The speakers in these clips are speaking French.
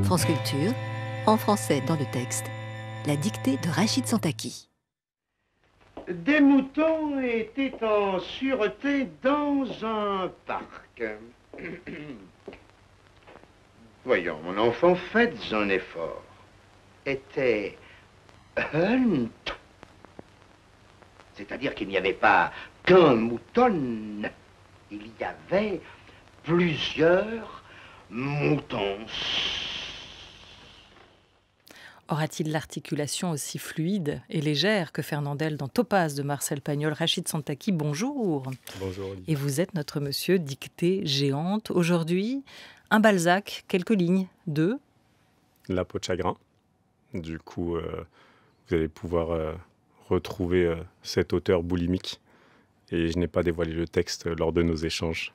France Culture, en français dans le texte, la dictée de Rachid Santaki. Des moutons étaient en sûreté dans un parc. Voyons, mon enfant, faites un effort. Était hunt. C'est-à-dire qu'il n'y avait pas qu'un mouton. Il y avait plusieurs moutons. Aura-t-il l'articulation aussi fluide et légère que Fernandel dans Topaz de Marcel Pagnol? Rachid Santaki, bonjour. Bonjour. Et vous êtes notre monsieur dictée géante. Aujourd'hui, un Balzac, quelques lignes de... La peau de chagrin. Du coup, vous allez pouvoir retrouver cet auteur boulimique. Et je n'ai pas dévoilé le texte lors de nos échanges.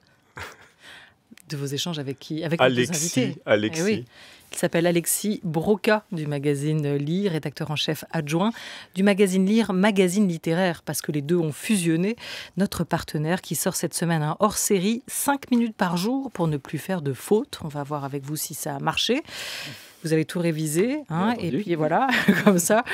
De vos échanges avec qui? Avec Alexis, nos invités. Alexis. Eh oui. Il s'appelle Alexis Broca du magazine Lire, rédacteur en chef adjoint du magazine Lire, magazine littéraire, parce que les deux ont fusionné. Notre partenaire qui sort cette semaine un hors-série, 5 minutes par jour pour ne plus faire de fautes. On va voir avec vous si ça a marché. Vous avez tout révisé, hein, et puis voilà, comme ça.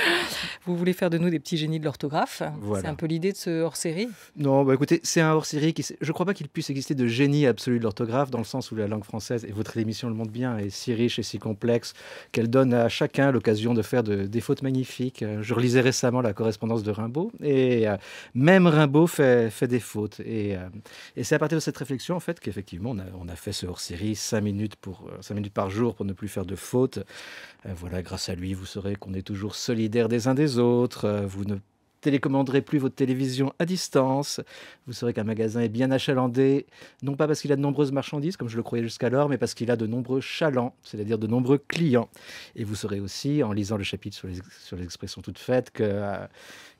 Vous voulez faire de nous des petits génies de l'orthographe. Voilà. C'est un peu l'idée de ce hors-série? Non, bah écoutez, c'est un hors-série qui... Je ne crois pas qu'il puisse exister de génie absolu de l'orthographe, dans le sens où la langue française, et votre émission le montre bien, est si riche et si complexe qu'elle donne à chacun l'occasion de faire des fautes magnifiques. Je relisais récemment la correspondance de Rimbaud, et même Rimbaud fait des fautes. Et c'est à partir de cette réflexion, en fait, qu'effectivement, on a fait ce hors-série 5 minutes par jour pour ne plus faire de fautes. Voilà, grâce à lui, vous saurez qu'on est toujours solidaires des uns des autres. Vous ne télécommanderez plus votre télévision à distance. Vous saurez qu'un magasin est bien achalandé, non pas parce qu'il a de nombreuses marchandises, comme je le croyais jusqu'alors, mais parce qu'il a de nombreux chalands, c'est-à-dire de nombreux clients. Et vous saurez aussi, en lisant le chapitre sur les expressions toutes faites, que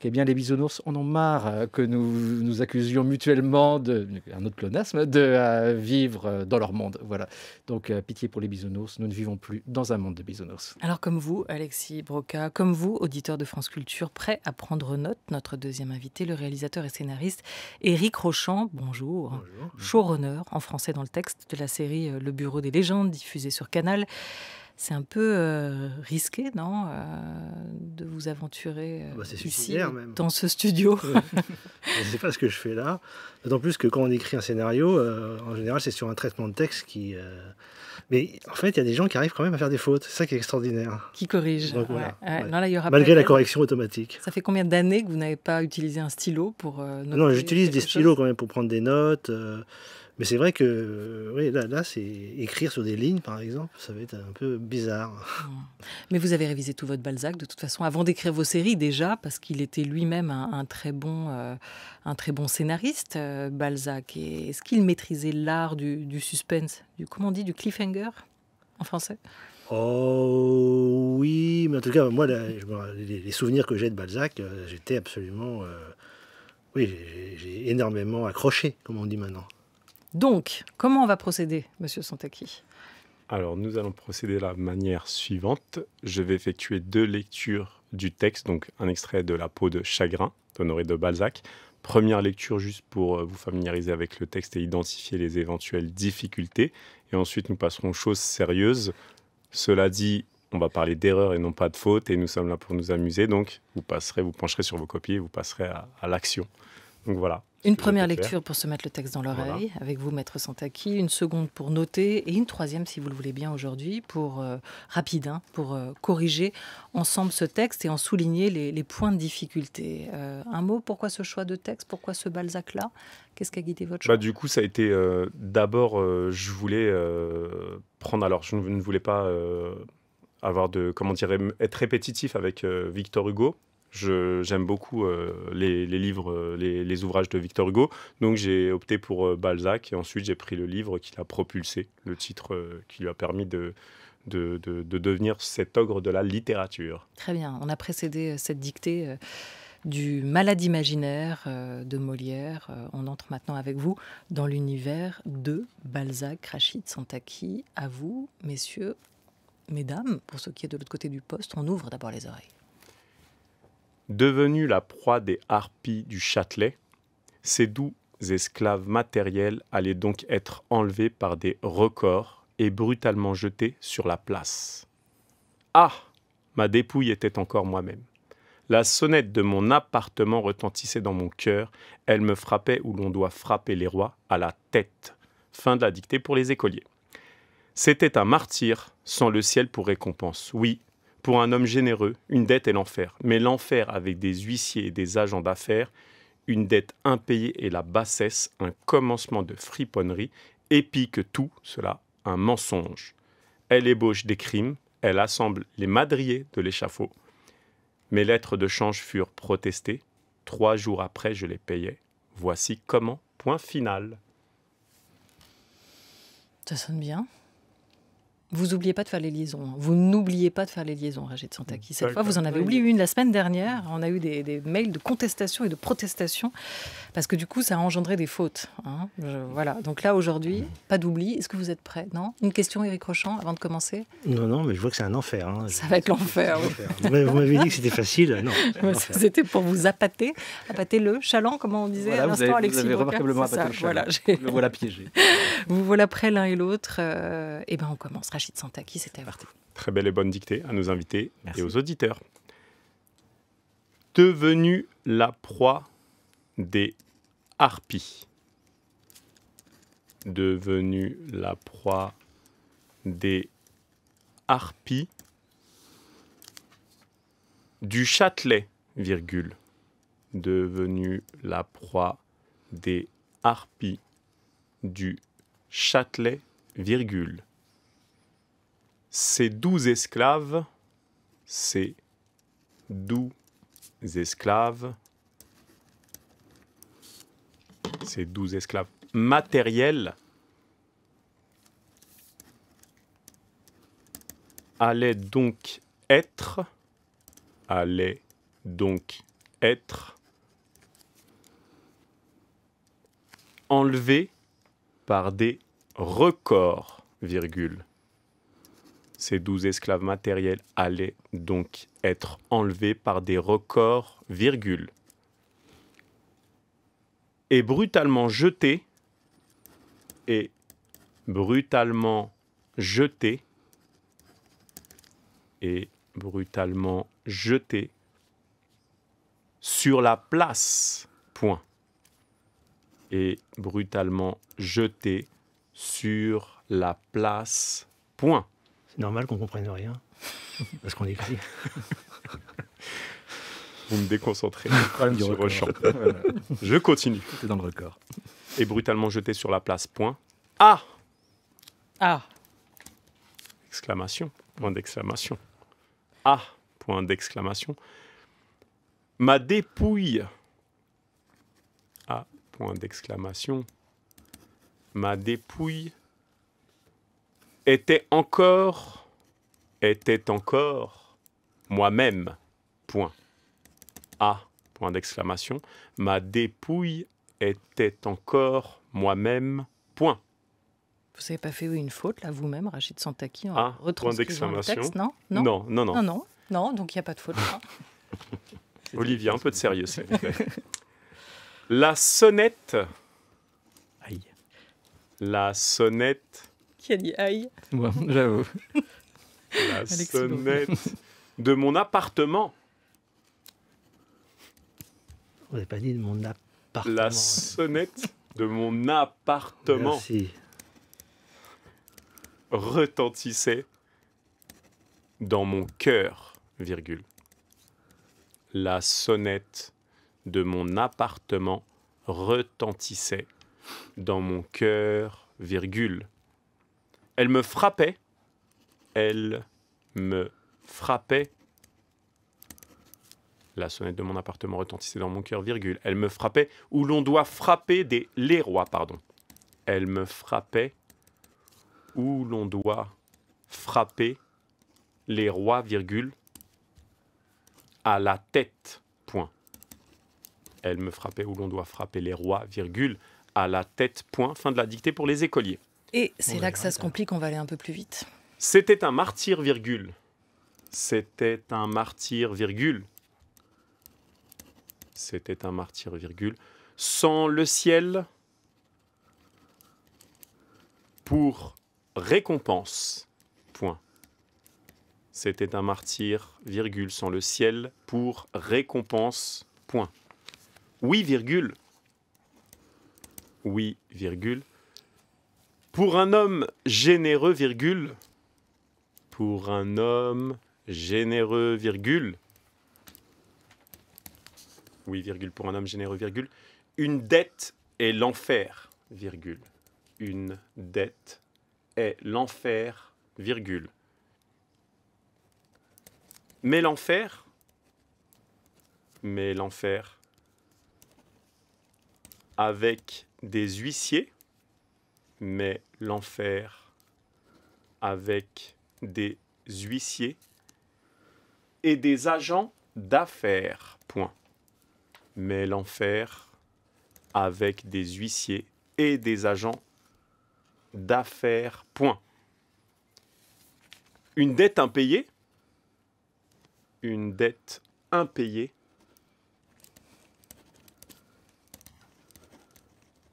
bien, les bisounours en ont marre que nous accusions mutuellement, un autre pléonasme, de vivre dans leur monde. Voilà. Donc, pitié pour les bisounours, nous ne vivons plus dans un monde de bisounours. Alors, comme vous, Alexis Broca, comme vous, auditeur de France Culture, prêt à prendre note, notre deuxième invité, le réalisateur et scénariste Éric Rochant, bonjour. Bonjour. Showrunner en français dans le texte de la série Le Bureau des légendes, diffusée sur Canal. C'est un peu risqué, non, de vous aventurer ici, même. dans ce studio. Je ne sais pas ce que je fais là. D'autant plus que quand on écrit un scénario, en général, c'est sur un traitement de texte qui... Mais en fait, il y a des gens qui arrivent quand même à faire des fautes. C'est ça qui est extraordinaire. Qui corrigent. Donc, voilà. Ouais. Non, là, il y aura malgré la correction automatique. Ça fait combien d'années que vous n'avez pas utilisé un stylo pour noter? Non, j'utilise des stylos quand même pour prendre des notes. Mais c'est vrai que oui, là, c'est écrire sur des lignes, par exemple, ça va être un peu bizarre. Mais vous avez révisé tout votre Balzac, de toute façon, avant d'écrire vos séries déjà, parce qu'il était lui-même un très bon scénariste, Balzac. Et est-ce qu'il maîtrisait l'art du suspense, comment on dit, du cliffhanger en français? Oh oui, mais en tout cas, moi, les souvenirs que j'ai de Balzac, j'étais absolument... oui, j'ai énormément accroché, comme on dit maintenant. Donc, comment on va procéder, monsieur Santaki? Alors, nous allons procéder de la manière suivante. Je vais effectuer 2 lectures du texte, donc un extrait de La peau de chagrin d'Honoré de Balzac. Première lecture juste pour vous familiariser avec le texte et identifier les éventuelles difficultés. Et ensuite, nous passerons aux choses sérieuses. Cela dit, on va parler d'erreurs et non pas de fautes, et nous sommes là pour nous amuser. Donc, vous pencherez sur vos copies et vous passerez à l'action. Donc voilà. Une première lecture pour se mettre le texte dans l'oreille, voilà, avec vous, maître Santaki, une seconde pour noter, et une troisième, si vous le voulez bien aujourd'hui, pour pour corriger ensemble ce texte et en souligner les points de difficulté. Un mot, pourquoi ce choix de texte? Pourquoi ce Balzac-là? Qu'est-ce qui a guidé votre choix? Du coup, ça a été d'abord, je voulais prendre... Alors, je ne voulais pas être répétitif avec Victor Hugo. J'aime beaucoup les livres, les ouvrages de Victor Hugo. Donc j'ai opté pour Balzac et ensuite j'ai pris le livre qui l'a propulsé, le titre qui lui a permis de devenir cet ogre de la littérature. Très bien. On a précédé cette dictée du Malade imaginaire de Molière. On entre maintenant avec vous dans l'univers de Balzac, Rachid Santaki. À vous, messieurs, mesdames, pour ceux qui est de l'autre côté du poste, on ouvre d'abord les oreilles. Devenu la proie des harpies du Châtelet, ces doux esclaves matériels allaient donc être enlevés par des recors et brutalement jetés sur la place. Ah, ma dépouille était encore moi-même. La sonnette de mon appartement retentissait dans mon cœur. Elle me frappait où l'on doit frapper les rois, à la tête. Fin de la dictée pour les écoliers. C'était un martyr, sans le ciel pour récompense. Oui, pour un homme généreux, une dette est l'enfer. Mais l'enfer avec des huissiers et des agents d'affaires, une dette impayée et la bassesse, un commencement de friponnerie, et pis que tout cela, un mensonge. Elle ébauche des crimes, elle assemble les madriers de l'échafaud. Mes lettres de change furent protestées. 3 jours après, je les payais. Voici comment, point final. Ça sonne bien. Vous n'oubliez pas de faire les liaisons. Hein. Vous n'oubliez pas de faire les liaisons, Rachid Santaki. Cette fois, vous en avez oublié une la semaine dernière. On a eu des mails de contestation et de protestation parce que du coup, ça a engendré des fautes. Hein. Voilà. Donc là, aujourd'hui, pas d'oubli. Est-ce que vous êtes prêts? Non? Une question, Éric Rochant, avant de commencer? Non, mais je vois que c'est un enfer. Hein. Ça va être l'enfer. Oui. Vous m'avez dit que c'était facile. Non. C'était pour vous appâter. Appâter le chaland, comment on disait à l'instant, Alexis. Vous avez Broca. remarquablement appâté le chaland. Voilà, le voilà piégé. Vous voilà prêts l'un et l'autre. Eh bien, on commence. Rachid Santaki, c'était parti. Très belle et bonne dictée à nos invités Merci. et aux auditeurs. Devenue la proie des harpies. Devenue la proie des harpies. Du Châtelet, virgule. Devenue la proie des harpies. Du Châtelet, virgule. Ces 12 esclaves, ces 12 esclaves, ces 12 esclaves matériels allaient donc être enlevés par des records, virgule. Ces 12 esclaves matériels allaient donc être enlevés par des records, virgule. Et brutalement jetés, sur la place, point. Et brutalement jetés sur la place, point. C'est normal qu'on ne comprenne rien. Parce qu'on écrit. Vous me déconcentrez. Problème du sur record. Rochant. Voilà. Je continue. Tout est dans le record. Et brutalement jeté sur la place, point. Ah! Ah, Exclamation. Point d'exclamation. Ah! Point d'exclamation. Ma dépouille. Ah! Point d'exclamation. Ma dépouille était encore moi-même. Point. Ah! Point d'exclamation. Ma dépouille était encore moi-même. Point. vous n'avez pas fait une faute là vous-même, Rachid Santaki, en Ah, point retranscrivant le d'exclamation. texte, non? Non, donc il n'y a pas de faute. Hein. Olivier, un peu de sérieux, s'il vous plaît. La sonnette. Aïe. La sonnette. Qui a dit aïe? Moi, j'avoue. La Alexis sonnette de mon appartement. Vous n'avez pas dit de mon appartement. La sonnette de mon appartement Merci. retentissait dans mon cœur, virgule. La sonnette de mon appartement retentissait dans mon cœur, virgule. Elle me frappait. La sonnette de mon appartement retentissait dans mon cœur, virgule. Elle me frappait où l'on doit frapper les rois, pardon. Elle me frappait où l'on doit frapper les rois, virgule, à la tête, point. Elle me frappait où l'on doit frapper les rois, virgule, à la tête, point. Fin de la dictée pour les écoliers. Et c'est là que ça se complique, on va aller un peu plus vite. C'était un martyr, virgule. C'était un martyr, virgule. C'était un martyr, virgule. Sans le ciel pour récompense, point. C'était un martyr, virgule, sans le ciel, pour récompense, point. Oui, virgule. Oui, virgule. Pour un homme généreux, virgule. Pour un homme généreux, virgule. Oui, virgule, pour un homme généreux, virgule. Une dette est l'enfer, virgule. Une dette est l'enfer, virgule. Mais l'enfer, avec des huissiers, mais l'enfer avec des huissiers et des agents d'affaires, point. Mais l'enfer avec des huissiers et des agents d'affaires, point. Une dette impayée, une dette impayée,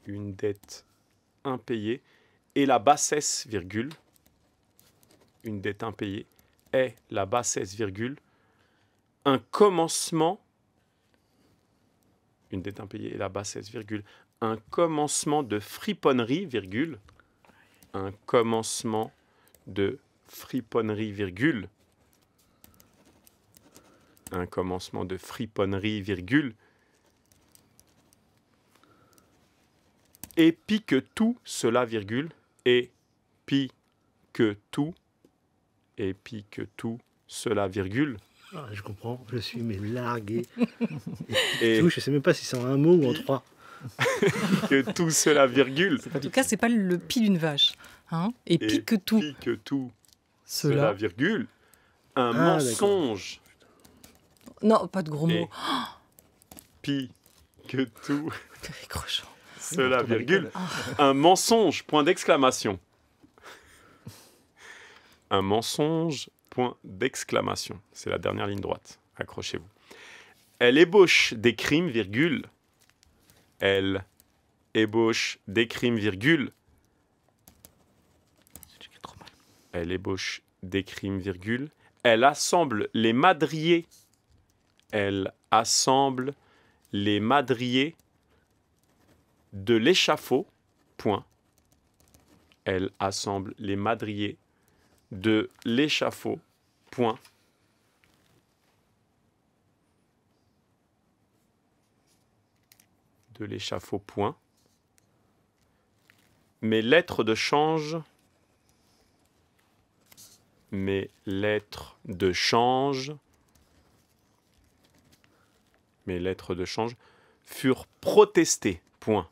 une dette impayée et la bassesse, virgule, une dette impayée est la bassesse, virgule, un commencement, une dette impayée et la bassesse, virgule, un commencement de friponnerie, virgule, un commencement de friponnerie, virgule, un commencement de friponnerie, virgule, et pis que tout cela, virgule, et pis que tout cela, virgule. Ah, je comprends, je suis mais largué. Et Je ne sais même pas si c'est en un mot ou en trois. que tout cela, virgule. En tout cas, c'est pas le pis d'une vache. Hein, et pis que tout. Pis que tout Cela. cela, virgule. Un Ah, mensonge. Non, pas de gros Et mots. pis que tout Eric Rochon. cela, virgule. Un mensonge, point d'exclamation. Un mensonge, point d'exclamation. C'est la dernière ligne droite. Accrochez-vous. Elle ébauche des crimes, virgule. Elle ébauche des crimes, virgule. Elle ébauche des crimes, virgule. Elle assemble les madriers. Elle assemble les madriers de l'échafaud, point. Elle assemble les madriers de l'échafaud, point. De l'échafaud, point. Mes lettres de change, mes lettres de change, mes lettres de change furent protestées, point.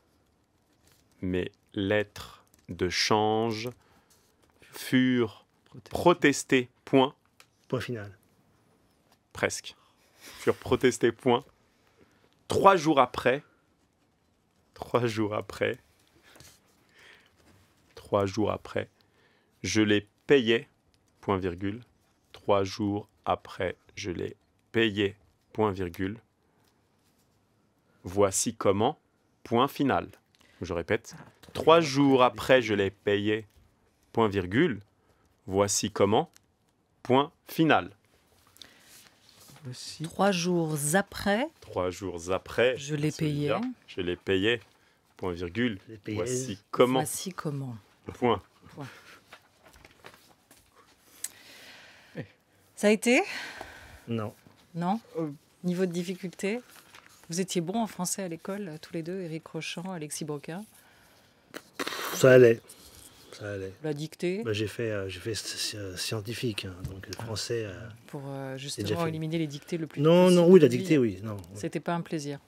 Mes lettres de change furent protestées, point. Point final. Presque. Furent protestées, point. 3 jours après, 3 jours après, je les payais, point virgule. 3 jours après, je les payais, point virgule. Voici comment, point final. Je répète, 3 jours après, je les payais, point virgule. Voici comment, point final. Aussi. 3 jours après, 3 jours après, je les payais. celui-là, je les payais, point virgule. Les payais. Voici comment, Voici comment. point. Ça a été? Non. Non? Niveau de difficulté? Vous étiez bons en français à l'école, tous les deux, Éric Rochon, Alexis Broca. Ça allait. Ça allait. La dictée, Bah, j'ai fait scientifique, hein, donc le français. pour déjà justement fait. éliminer les dictées le plus Non, possible. non, oui, la dictée, oui. Non. C'était pas un plaisir.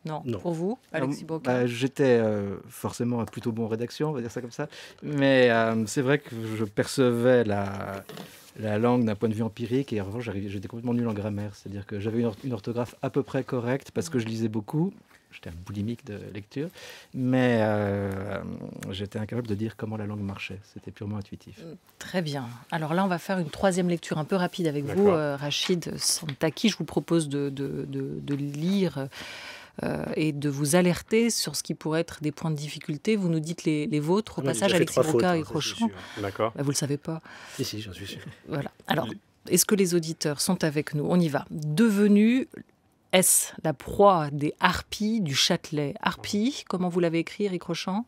Non. Non. Pour vous, Alexis Broca? J'étais forcément un plutôt bon rédaction, on va dire ça comme ça. Mais c'est vrai que je percevais la langue d'un point de vue empirique et en revanche, j'étais complètement nul en grammaire. C'est-à-dire que j'avais une orthographe à peu près correcte parce que je lisais beaucoup. J'étais un boulimique de lecture. Mais j'étais incapable de dire comment la langue marchait. C'était purement intuitif. Très bien. Alors là, on va faire une troisième lecture un peu rapide avec vous, D'accord. Rachid Santaki. Je vous propose de lire et de vous alerter sur ce qui pourrait être des points de difficulté. Vous nous dites les vôtres. Au Moi, j'ai passage, déjà fait Alexis 3 fautes, Broca hein, et ça, c'est Crochon. sûr. D'accord. Vous le savez pas. Si, j'en suis sûr. Voilà. Alors, Est-ce que les auditeurs sont avec nous? On y va. Devenu, est-ce la proie des harpies du Châtelet? Harpie, comment vous l'avez écrit, Éric Rochant?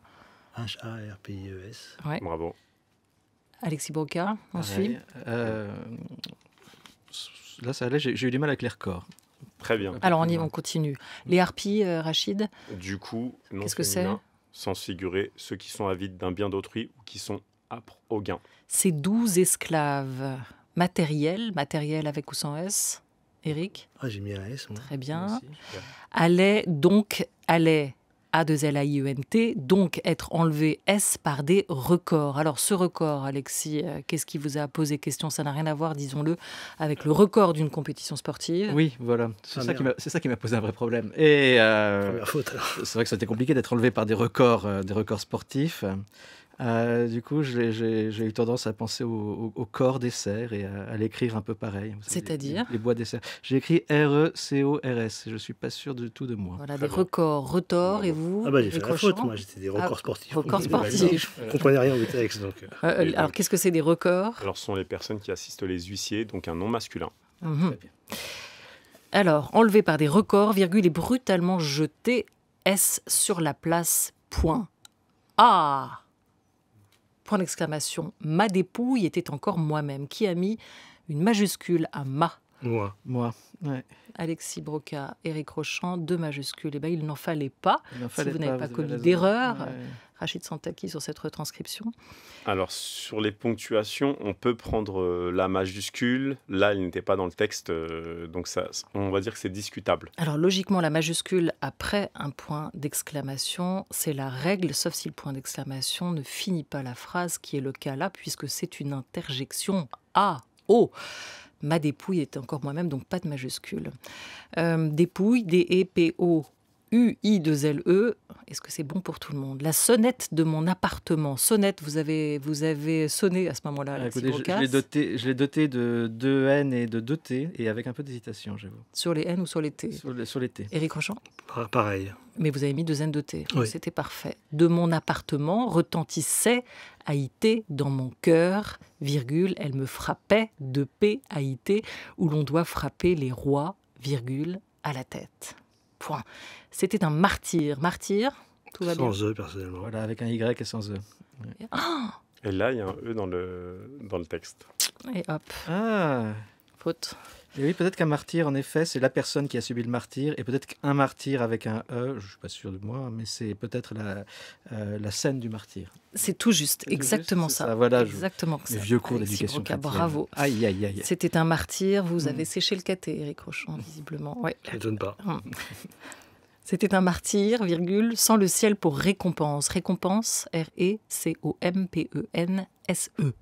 H-A-R-P-I-E-S. Ouais. Bravo. Alexis Broca, on suit. Là, ça allait, j'ai eu du mal avec les records. Très bien. Alors on continue. Les harpies, Rachid, Du coup, non qu'est-ce que c'est? féminin, sans figurer ceux qui sont avides d'un bien d'autrui ou qui sont âpres au gain. Ces 12 esclaves matériels avec ou sans S, Éric, Ah, j'ai mis un S, moi. très bien. Merci. Allait, A2LAIENT, donc être enlevé S par des records. Alors ce record, Alexis, qu'est-ce qui vous a posé question? Ça n'a rien à voir, disons-le, avec le record d'une compétition sportive. Oui, voilà. C'est merde. ça qui m'a posé un vrai problème. Et Première faute, alors. c'est vrai que c'était compliqué d'être enlevé par des records sportifs. Du coup, j'ai eu tendance à penser au corps des cerfs et à l'écrire un peu pareil. Vous savez, C'est-à-dire les bois des cerfs. J'ai écrit R-E-C-O-R-S. Je suis pas sûr du tout de moi. Voilà, Très des bien. records, retors, et vous Ah bah j'ai fait Éric la faute, Rochant moi. J'étais des records sportifs. records Je sportifs. comprenais rien au texte, donc... Alors, qu'est-ce que c'est des records? Alors, ce sont les personnes qui assistent les huissiers, donc un nom masculin. Mhm. Très bien. Alors, enlevé par des records, virgule, et brutalement jeté, S sur la place, point. Ah! Point d'exclamation. Ma dépouille était encore moi-même. Qui a mis une majuscule à ma? Moi. Moi, ouais. Alexis Broca, Éric Rochant, 2 majuscules. Eh bien, il n'en fallait pas. Il en Si fallait vous n'avez pas vous avez commis raison. d'erreur, Ouais. Rachid Santaki sur cette retranscription. Alors, sur les ponctuations, on peut prendre la majuscule. Là, il n'était pas dans le texte, donc ça, on va dire que c'est discutable. Alors logiquement, la majuscule après un point d'exclamation, c'est la règle, sauf si le point d'exclamation ne finit pas la phrase, qui est le cas là, puisque c'est une interjection. Ah, oh, ma dépouille est encore moi-même, donc pas de majuscule. Dépouille, D-E-P-O. U-I-2-L-E, est-ce que c'est bon pour tout le monde? La sonnette de mon appartement. Sonnette, vous avez sonné à ce moment-là, Alexis Écoutez, Brocas. je l'ai doté de 2 N et de 2 T, et avec un peu d'hésitation, j'avoue. Sur les N ou sur les T? Sur les T. Éric Rochant? Pareil. Mais vous avez mis 2 N de T, donc Oui. c'était parfait. De mon appartement retentissait Haïté dans mon cœur, virgule, elle me frappait de P Haïté, où l'on doit frapper les rois, virgule, à la tête. Point. C'était un martyr. Martyr, tout va bien. Sans eux, personnellement. Voilà, avec un Y et sans E. Et là, il y a un E dans le texte. Et hop, Ah. faute. Et oui, peut-être qu'un martyr, en effet, c'est la personne qui a subi le martyr, et peut-être qu'un martyr avec un E, je ne suis pas sûr de moi, mais c'est peut-être la scène du martyr. C'est tout juste, C'est tout exactement juste, c'est ça. ça, voilà, Exactement Les ça. vieux cours Alexis d'éducation Broca, chrétienne. bravo. Aïe, aïe, aïe. C'était un martyr, vous avez Mm. séché le caté, Éric Rochant, visiblement. Ouais. Ça m'étonne pas. C'était un martyr, virgule, sans le ciel pour récompense. Récompense, R-E-C-O-M-P-E-N-S-E.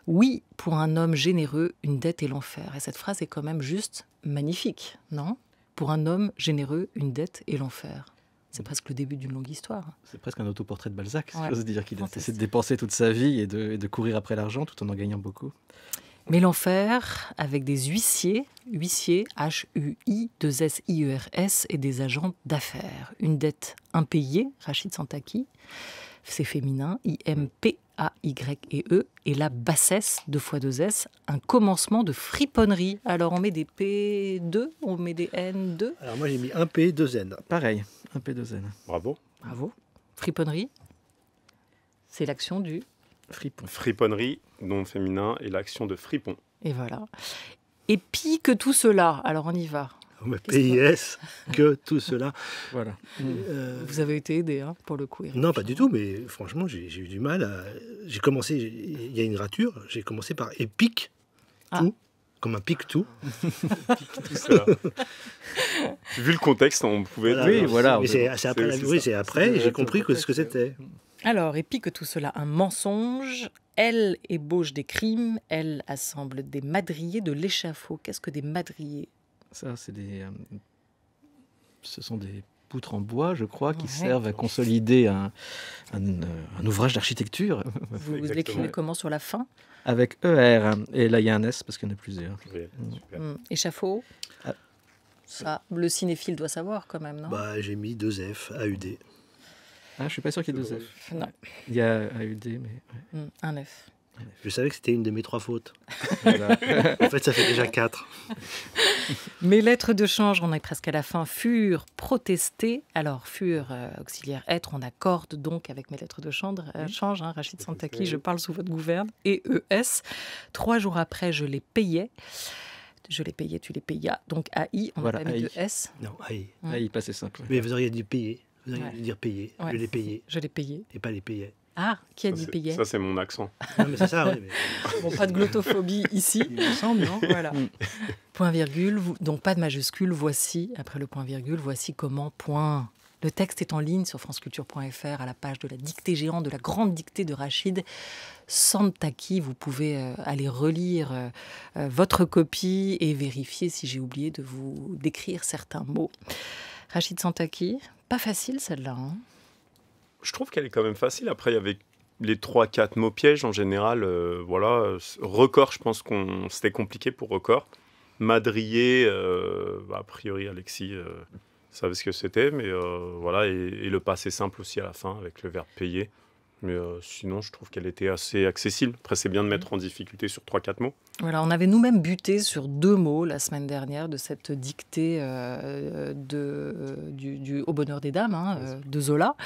Oui, pour un homme généreux, une dette est l'enfer. Et cette phrase est quand même juste magnifique, non? Pour un homme généreux, une dette est l'enfer. C'est presque le début d'une longue histoire. C'est presque un autoportrait de Balzac, Ouais. si j'ose dire, qu'il a Fantastique. essayé de dépenser toute sa vie et de courir après l'argent tout en gagnant beaucoup. Mais l'enfer, avec des huissiers, H-U-I-2-S-I-E-R-S, et des agents d'affaires. Une dette impayée, Rachid Santaki, c'est féminin, I-M-P-A-Y-E, et la bassesse, 2 fois 2 S, un commencement de friponnerie. Alors on met des P2, on met des N2. Alors moi j'ai mis un P, 2 N. Pareil, un P2N. Bravo. Bravo. Friponnerie, c'est l'action du... Fripon. Friponnerie, nom féminin, et l'action de fripon. Et voilà. Et puis que tout cela, alors on y va. PIS, que tout cela. Voilà. Vous avez été aidé, hein, pour le coup, Éric. Non, pas du tout, mais franchement, j'ai eu du mal à. J'ai commencé, il y a une rature, j'ai commencé par épique, Ah. tout, comme un pique-tout. Tout ça. Vu le contexte, on pouvait... Oui, voilà. Mais c'est après, c'est oui, ça. c'est après, C'est j'ai compris ce que c'était. Alors, et puis que tout cela, un mensonge, elle ébauche des crimes, elle assemble des madriers de l'échafaud. Qu'est-ce que des madriers? Ça, ce sont des poutres en bois, je crois, qui Ouais. servent à consolider un ouvrage d'architecture Vous Exactement. l'écrivez comment sur la fin? avec ER. Et là, il y a un S parce qu'il y en a plusieurs. Oui, super. Échafaud? Ah. Ça, le cinéphile doit savoir quand même, non? Bah, j'ai mis 2 F, AUD. Ah, je suis pas sûr qu'il y ait 2 F. Non, Il y a AUD, mais... ouais. Un F. Je savais que c'était une de mes 3 fautes. Voilà. En fait, ça fait déjà 4. Mes lettres de change, on est presque à la fin, furent protestées. Alors, furent auxiliaire être, on accorde donc avec mes lettres de change, hein, Rachid Santaki, je parle sous votre gouverne, et ES. 3 jours après, je les payais. Je les payais, tu les payas. Donc AI, on Voilà, a pas mis AI. de S. Non, aïe. Ah, il passait simple. Mais vous auriez dû payer. Vous auriez Ouais. dû dire payer. Ouais. Je l'ai payé Je les payais. et pas les payais. Ah, qui a Ça, dit c'est- payait? Ça, c'est mon accent. Non, mais c'est ça, oui. Mais... Bon, pas de glottophobie ici. Il me semble, non? Voilà. Point virgule, donc pas de majuscule, voici, après le point virgule, voici comment point. Le texte est en ligne sur franceculture.fr à la page de la dictée géante, de la grande dictée de Rachid Santaki. Vous pouvez aller relire votre copie et vérifier si j'ai oublié de vous décrire certains mots. Rachid Santaki, pas facile celle-là. Hein. Je trouve qu'elle est quand même facile. Après, il y avait les 3-4 mots pièges en général. Voilà. Record, je pense qu'on c'était compliqué pour record. Madrier, a priori, Alexis savait ce que c'était. Mais voilà. Et le passé simple aussi à la fin avec le verbe payer. Mais sinon, je trouve qu'elle était assez accessible. Après, c'est bien de mettre en difficulté sur 3-4 mots. Voilà, on avait nous-mêmes buté sur 2 mots la semaine dernière de cette dictée du Au bonheur des dames de Zola,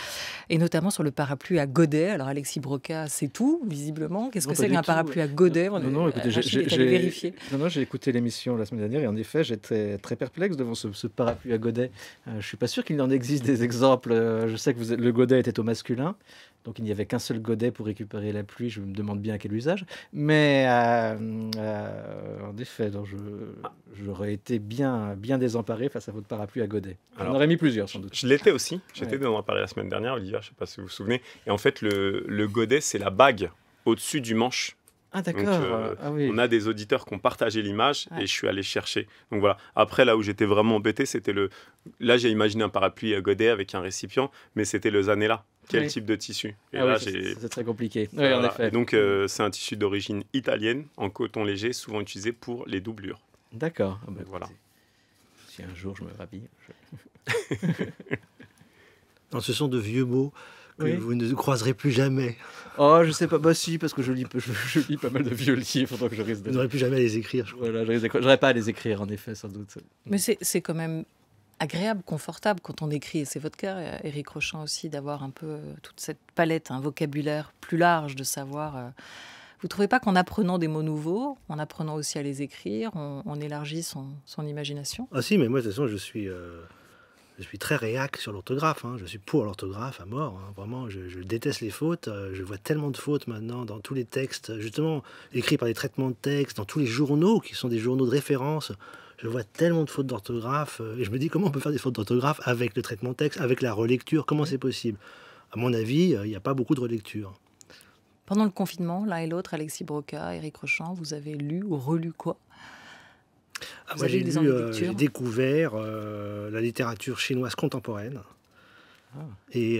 et notamment sur le parapluie à Godet. Alors Alexis Broca, c'est tout, visiblement. Qu'est-ce Non, que pas c'est du qu'un tout. parapluie à Godet? Non, écoutez, Rachid est allé vérifier. Non, j'ai écouté l'émission la semaine dernière et en effet, j'étais très perplexe devant ce parapluie à godet. Je suis pas sûr qu'il en existe des exemples. Je sais que le godet était au masculin, donc il n'y avait qu'un seul godet pour récupérer la pluie. Je me demande bien à quel usage. Mais en effet, donc j'aurais été bien désemparé face à votre parapluie à godet. J'en Alors, aurais mis plusieurs, sans doute. Je l'étais aussi. J'étais Ouais. dans Paris la semaine dernière, Olivia, je ne sais pas si vous vous souvenez. Et en fait, le godet, c'est la bague au-dessus du manche. Ah d'accord. Donc, Ah oui. On a des auditeurs qui ont partagé l'image Ouais. et je suis allé chercher. Donc voilà. Après, là où j'étais vraiment embêté, c'était Là, j'ai imaginé un parapluie à godet avec un récipient, mais c'était le zanella. Quel Oui. type de tissu? Et Ah là, oui, c'est très compliqué. Oui, Voilà. en effet. Et donc, c'est un tissu d'origine italienne, en coton léger, souvent utilisé pour les doublures. D'accord. Ah bah, Voilà. écoutez, si un jour je me rhabille. Non, ce sont de vieux mots que Oui. vous ne croiserez plus jamais. Oh, je sais pas. Bah si, parce que je lis pas mal de vieux livres, donc je risque Vous de... n'aurez plus jamais à les écrire, je crois. Voilà, j'aurais pas à les écrire, en effet, sans doute. Mais c'est quand même agréable, confortable quand on écrit, et c'est votre cas, Éric Rochant aussi, d'avoir un peu toute cette palette, un vocabulaire plus large, de savoir... Vous ne trouvez pas qu'en apprenant des mots nouveaux, en apprenant aussi à les écrire, on élargit son imagination? Ah si, mais moi, de toute façon, je suis très réac sur l'orthographe. Hein. Je suis pour l'orthographe à mort. Hein. Vraiment, je déteste les fautes. Je vois tellement de fautes maintenant dans tous les textes, justement, écrits par les traitements de texte, dans tous les journaux, qui sont des journaux de référence. Je vois tellement de fautes d'orthographe. Et je me dis, comment on peut faire des fautes d'orthographe avec le traitement de texte, avec la relecture? Comment c'est possible? À mon avis, il n'y a pas beaucoup de relecture. Pendant le confinement, l'un et l'autre, Alexis Broca, Éric Rochant, vous avez lu ou relu quoi? Ah, Vous moi, avez j'ai des envies de lu, lecture? j'ai découvert la littérature chinoise contemporaine. Ah. Et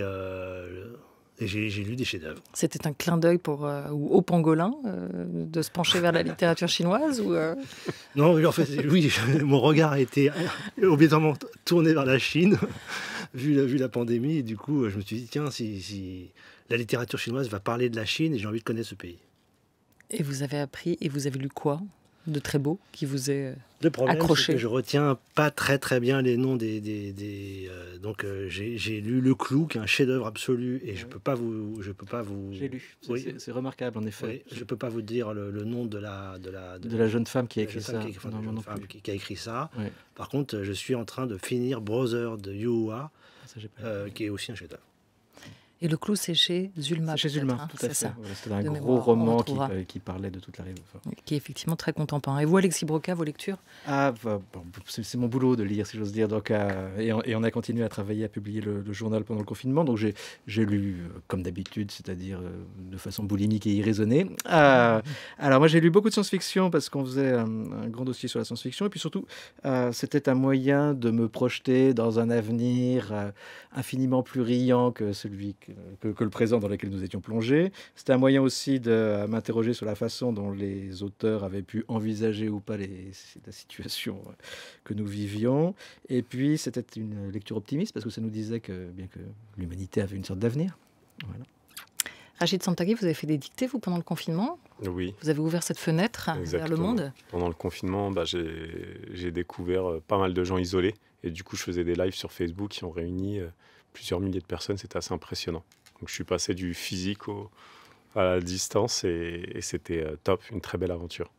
j'ai lu des chefs-d'œuvre. C'était un clin d'œil au pangolin de se pencher vers la littérature chinoise ou Non, en fait, oui, mon regard a été obligatoirement tourné vers la Chine, vu la pandémie. Et du coup, je me suis dit, tiens, si la littérature chinoise va parler de la Chine, et j'ai envie de connaître ce pays. Et vous avez appris et vous avez lu quoi de très beau qui vous est... Le problème, Accroché. c'est que je retiens pas très bien les noms donc j'ai lu Le Clou, qui est un chef-d'œuvre absolu, et je peux pas vous. J'ai lu. Oui. C'est remarquable, en effet. Oui, je peux pas vous dire le nom de la jeune femme qui a de la écrit jeune ça. femme qui- enfin, de Non, la moi jeune non femme plus. qui a écrit ça. Ouais. Par contre, je suis en train de finir Brother de Yuhua, Ça, j'ai pas lu. qui est aussi un chef-d'œuvre. Et le clou, c'est chez Zulma. C'est chez peut-être, Zulma, hein, tout à c'est fait. ça. Voilà, c'était un De gros mémoire, on roman retrouvera. qui parlait de toute la rive. Enfin, Qui est effectivement très contemporain. Et vous, Alexis Broca, vos lectures? Ah, bah, bon, c'est mon boulot de lire, si j'ose dire. Donc, et on a continué à travailler, à publier le journal pendant le confinement. Donc, j'ai lu comme d'habitude, c'est-à-dire de façon boulimique et irraisonnée. Alors, moi, j'ai lu beaucoup de science-fiction parce qu'on faisait un grand dossier sur la science-fiction. Et puis surtout, c'était un moyen de me projeter dans un avenir infiniment plus riant que celui que le présent dans lequel nous étions plongés. C'était un moyen aussi de m'interroger sur la façon dont les auteurs avaient pu envisager ou pas la situation que nous vivions. Et puis, c'était une lecture optimiste parce que ça nous disait que bien que l'humanité avait une sorte d'avenir. Voilà. Rachid Santaghi, vous avez fait des dictées, vous, pendant le confinement? Oui, Vous avez ouvert cette fenêtre vers le exactement. monde? Pendant le confinement, j'ai découvert pas mal de gens isolés. Et du coup, je faisais des lives sur Facebook qui ont réuni plusieurs milliers de personnes. C'était assez impressionnant. Donc, je suis passé du physique à la distance et c'était top, une très belle aventure.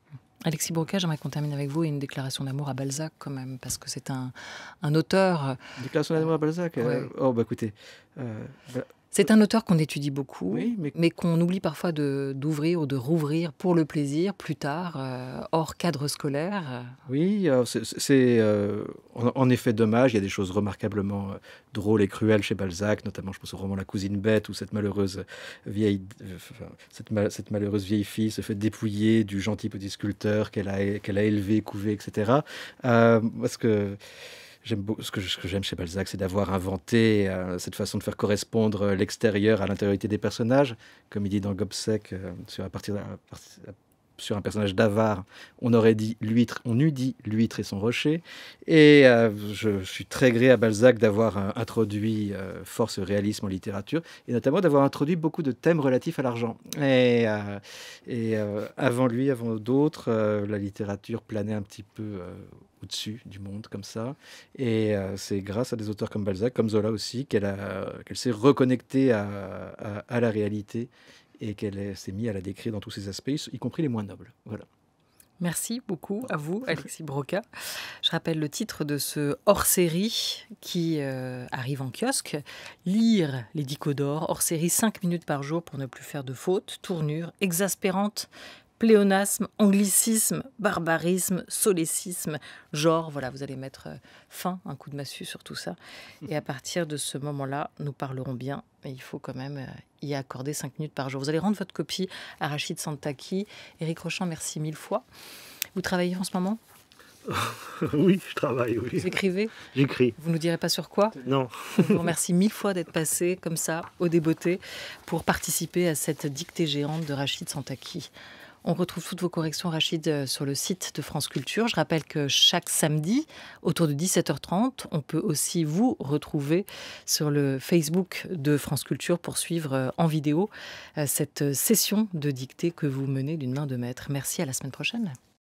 Alexis Broca, j'aimerais qu'on termine avec vous et une déclaration d'amour à Balzac quand même, parce que c'est un auteur. Déclaration d'amour à Balzac. Ouais. Oh, bah écoutez. Bah, C'est un auteur qu'on étudie beaucoup, oui, mais qu'on oublie parfois d'ouvrir ou de rouvrir pour le plaisir plus tard, hors cadre scolaire. oui, c'est en effet dommage. Il y a des choses remarquablement drôles et cruelles chez Balzac, notamment, je pense au roman La cousine bête, où cette malheureuse cette malheureuse vieille fille se fait dépouiller du gentil petit sculpteur qu'elle a élevé, couvé, etc. Parce que ce que j'aime chez Balzac, c'est d'avoir inventé cette façon de faire correspondre l'extérieur à l'intériorité des personnages. Comme il dit dans Gobseck, sur un personnage d'avare, on eût dit l'huître et son rocher. Et je suis très gré à Balzac d'avoir introduit force et réalisme en littérature, et notamment d'avoir introduit beaucoup de thèmes relatifs à l'argent. Avant lui, avant d'autres, la littérature planait un petit peu au-dessus du monde, comme ça. Et c'est grâce à des auteurs comme Balzac, comme Zola aussi, qu'elle s'est reconnectée à la réalité et qu'elle s'est mise à la décrire dans tous ses aspects, y compris les moins nobles. Voilà. Merci beaucoup à vous, Alexis Broca. Je rappelle le titre de ce hors-série qui arrive en kiosque. Lire les Dicos d'or, hors-série 5 minutes par jour pour ne plus faire de fautes, tournures exaspérantes, pléonasme, anglicisme, barbarisme, solécisme, genre, voilà, vous allez mettre fin, un coup de massue sur tout ça. Et à partir de ce moment-là, nous parlerons bien, mais il faut quand même y accorder 5 minutes par jour. Vous allez rendre votre copie à Rachid Santaghi. Éric Rochant, merci 1000 fois. Vous travaillez en ce moment? Oui, je travaille, oui. Vous écrivez? J'écris. Vous nous direz pas sur quoi? Non. Je vous remercie 1000 fois d'être passé comme ça, au débeauté, pour participer à cette dictée géante de Rachid Santaghi. On retrouve toutes vos corrections, Rachid, sur le site de France Culture. Je rappelle que chaque samedi, autour de 17h30, on peut aussi vous retrouver sur le Facebook de France Culture pour suivre en vidéo cette session de dictée que vous menez d'une main de maître. Merci, à la semaine prochaine.